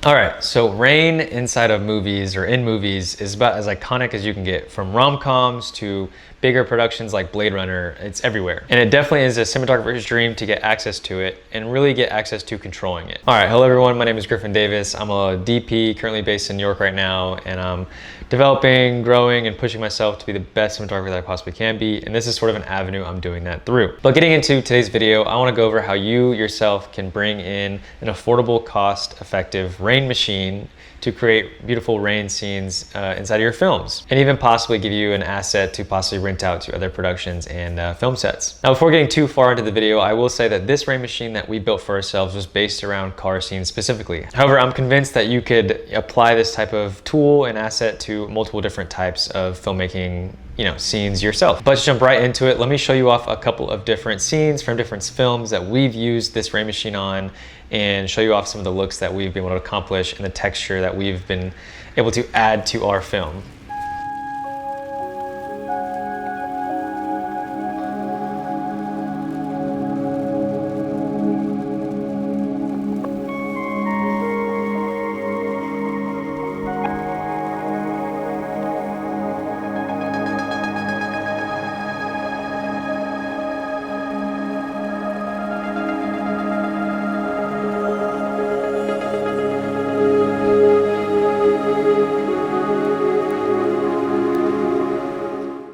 All right, so rain inside of movies or in movies is about as iconic as you can get, from rom-coms to bigger productions like Blade Runner. It's everywhere. And it definitely is a cinematographer's dream to get access to it and really get access to controlling it. All right, hello everyone, my name is Griffin Davis. I'm a DP currently based in New York right now, and I'm developing, growing, and pushing myself to be the best cinematographer that I possibly can be. And this is sort of an avenue I'm doing that through. But getting into today's video, I wanna go over how you yourself can bring in an affordable, cost-effective rain machine to create beautiful rain scenes inside of your films, and even possibly give you an asset to possibly rent out to other productions and film sets. Now, before getting too far into the video, I will say that this rain machine that we built for ourselves was based around car scenes specifically. However, I'm convinced that you could apply this type of tool and asset to multiple different types of filmmaking scenes yourself. But let's jump right into it. Let me show you off a couple of different scenes from different films that we've used this rain machine on, and show you off some of the looks that we've been able to accomplish and the texture that we've been able to add to our film.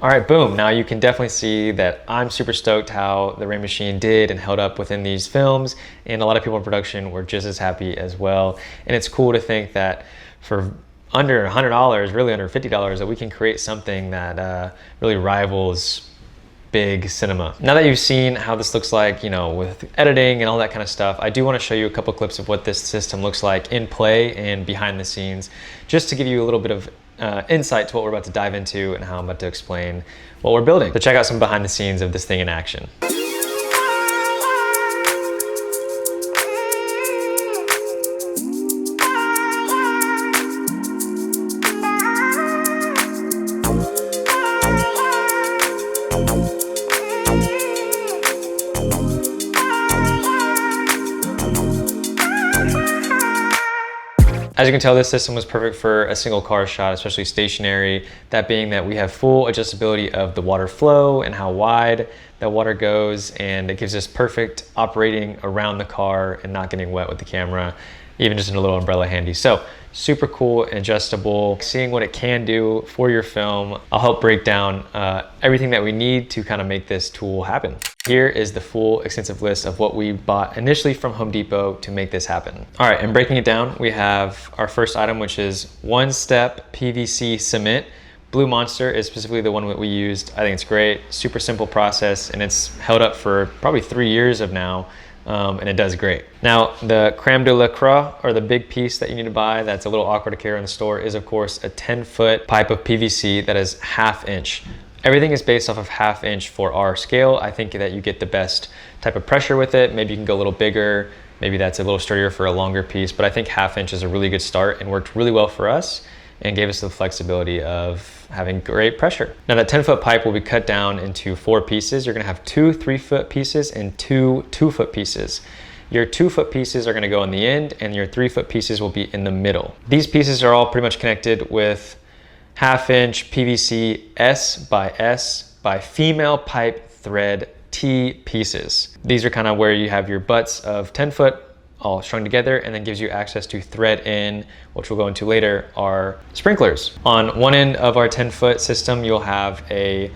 All right, boom. Now you can definitely see that I'm super stoked how the rain machine did and held up within these films, and a lot of people in production were just as happy as well. And it's cool to think that for under $100, really under $50, that we can create something that really rivals big cinema. Now that you've seen how this looks like, with editing and all that kind of stuff, I do want to show you a couple clips of what this system looks like in play and behind the scenes, just to give you a little bit of insight to what we're about to dive into and how I'm about to explain what we're building. So check out some behind the scenes of this thing in action. As you can tell, this system was perfect for a single car shot, especially stationary. That being that we have full adjustability of the water flow and how wide that water goes, and it gives us perfect operating around the car and not getting wet with the camera, even just in a little umbrella handy. So super cool and adjustable. Seeing what it can do for your film, I'll help break down everything that we need to kind of make this tool happen. Here is the full extensive list of what we bought initially from Home Depot to make this happen. All right, and breaking it down, we have our first item, which is one-step PVC cement. Blue Monster is specifically the one that we used. I think it's great, super simple process, and it's held up for probably 3 years of now, and it does great. Now, the creme de la croix, or the big piece that you need to buy that's a little awkward to carry in the store, is of course a 10-foot pipe of PVC that is 1/2 inch. Everything is based off of 1/2 inch for our scale. I think that you get the best type of pressure with it. Maybe you can go a little bigger. Maybe that's a little sturdier for a longer piece, but I think 1/2 inch is a really good start and worked really well for us and gave us the flexibility of having great pressure. Now that 10-foot pipe will be cut down into 4 pieces. You're gonna have 2 3-foot pieces and 2 2-foot pieces. Your 2-foot pieces are gonna go in the end, and your 3-foot pieces will be in the middle. These pieces are all pretty much connected with 1/2 inch PVC S by female pipe thread T pieces. These are kind of where you have your butts of 10-foot all strung together, and then gives you access to thread in, which we'll go into later, our sprinklers. On one end of our 10-foot system, you'll have a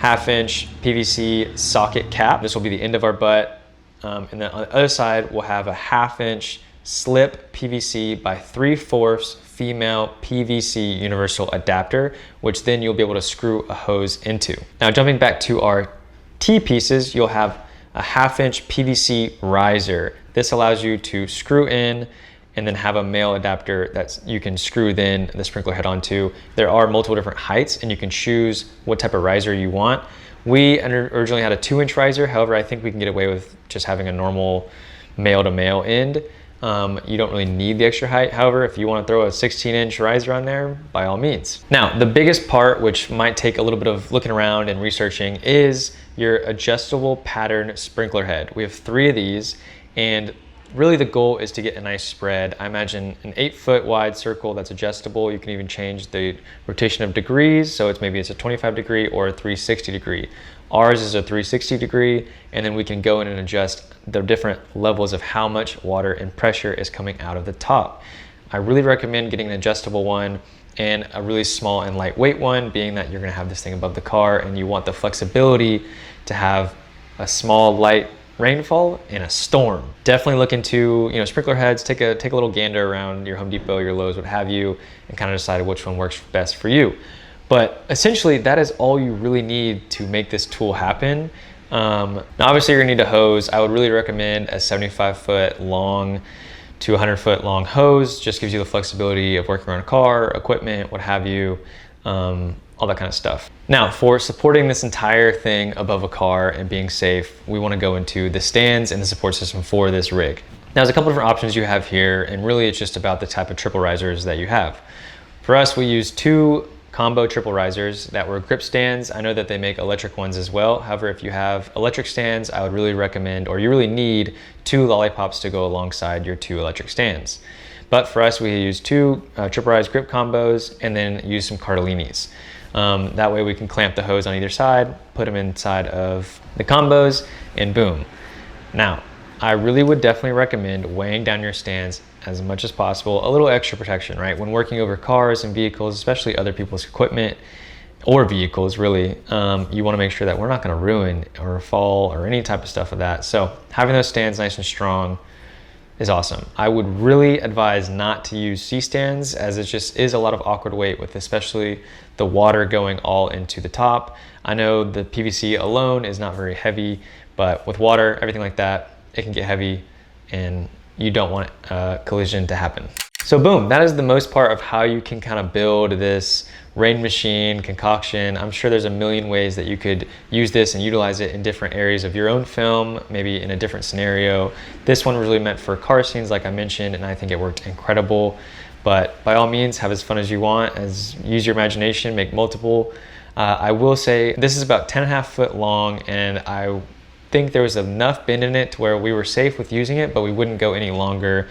1/2 inch PVC socket cap. This will be the end of our butt. And then on the other side, we'll have a 1/2 inch slip PVC by 3/4 female PVC universal adapter, which then you'll be able to screw a hose into. Now jumping back to our T pieces, you'll have a 1/2 inch PVC riser. This allows you to screw in and then have a male adapter that you can screw then the sprinkler head onto. There are multiple different heights, and you can choose what type of riser you want. We originally had a 2-inch riser. However, I think we can get away with just having a normal male to male end. You don't really need the extra height. However, if you want to throw a 16-inch riser on there, by all means. Now, the biggest part, which might take a little bit of looking around and researching, is your adjustable pattern sprinkler head. We have 3 of these, and Really the goal is to get a nice spread. I imagine an 8-foot wide circle that's adjustable. You can even change the rotation of degrees. So maybe it's a 25 degree or a 360 degree. Ours is a 360 degree, and then we can go in and adjust the different levels of how much water and pressure is coming out of the top. I really recommend getting an adjustable one and a really small and lightweight one, being that you're gonna have this thing above the car and you want the flexibility to have a small light rainfall in a storm. Definitely look into, sprinkler heads. Take a little gander around your Home Depot, your Lowe's, what have you, and kind of decide which one works best for you. But essentially, that is all you really need to make this tool happen. Now, obviously, you're gonna need a hose. I would really recommend a 75-foot long to 100-foot long hose. Just gives you the flexibility of working around a car, equipment, what have you, all that kind of stuff. Now, for supporting this entire thing above a car and being safe, we want to go into the stands and the support system for this rig. Now, there's a couple different options you have here, and really it's just about the type of triple risers that you have. For us, we use 2 combo triple risers that were grip stands. I know that they make electric ones as well. However, if you have electric stands, I would really recommend, or you really need 2 lollipops to go alongside your 2 electric stands. But for us, we use 2 triple rise grip combos and then use some Cardellinis. That way we can clamp the hose on either side, put them inside of the combos, and boom. Now, I really would definitely recommend weighing down your stands as much as possible. A little extra protection, right? When working over cars and vehicles, especially other people's equipment or vehicles, really, you wanna make sure that we're not gonna ruin or fall or any type of stuff of that. So having those stands nice and strong is awesome. I would really advise not to use C-stands, as it just is a lot of awkward weight with especially the water going all into the top. I know the PVC alone is not very heavy, but with water, everything like that, it can get heavy and you don't want a collision to happen. So boom, that is the most part of how you can kind of build this rain machine concoction. I'm sure there's a million ways that you could use this and utilize it in different areas of your own film, maybe in a different scenario. This one was really meant for car scenes, like I mentioned, and I think it worked incredible. But by all means, have as fun as you want, use your imagination, make multiple. I will say this is about 10.5 foot long, and I think there was enough bend in it to where we were safe with using it, but we wouldn't go any longer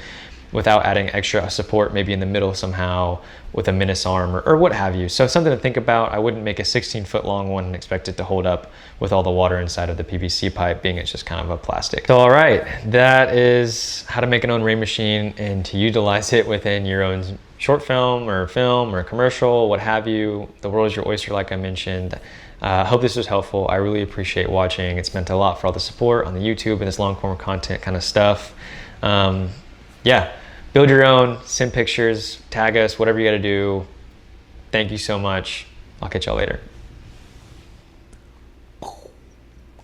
without adding extra support, maybe in the middle somehow with a menace arm or what have you. So something to think about. I wouldn't make a 16-foot long one and expect it to hold up with all the water inside of the PVC pipe, being it's just kind of a plastic. So all right, that is how to make an own rain machine and to utilize it within your own short film or commercial, what have you. The world is your oyster, like I mentioned. I hope this was helpful. I really appreciate watching. It's meant a lot for all the support on the YouTube and this long form content kind of stuff. Yeah. Build your own, send pictures, tag us, whatever you gotta do. Thank you so much. I'll catch y'all later.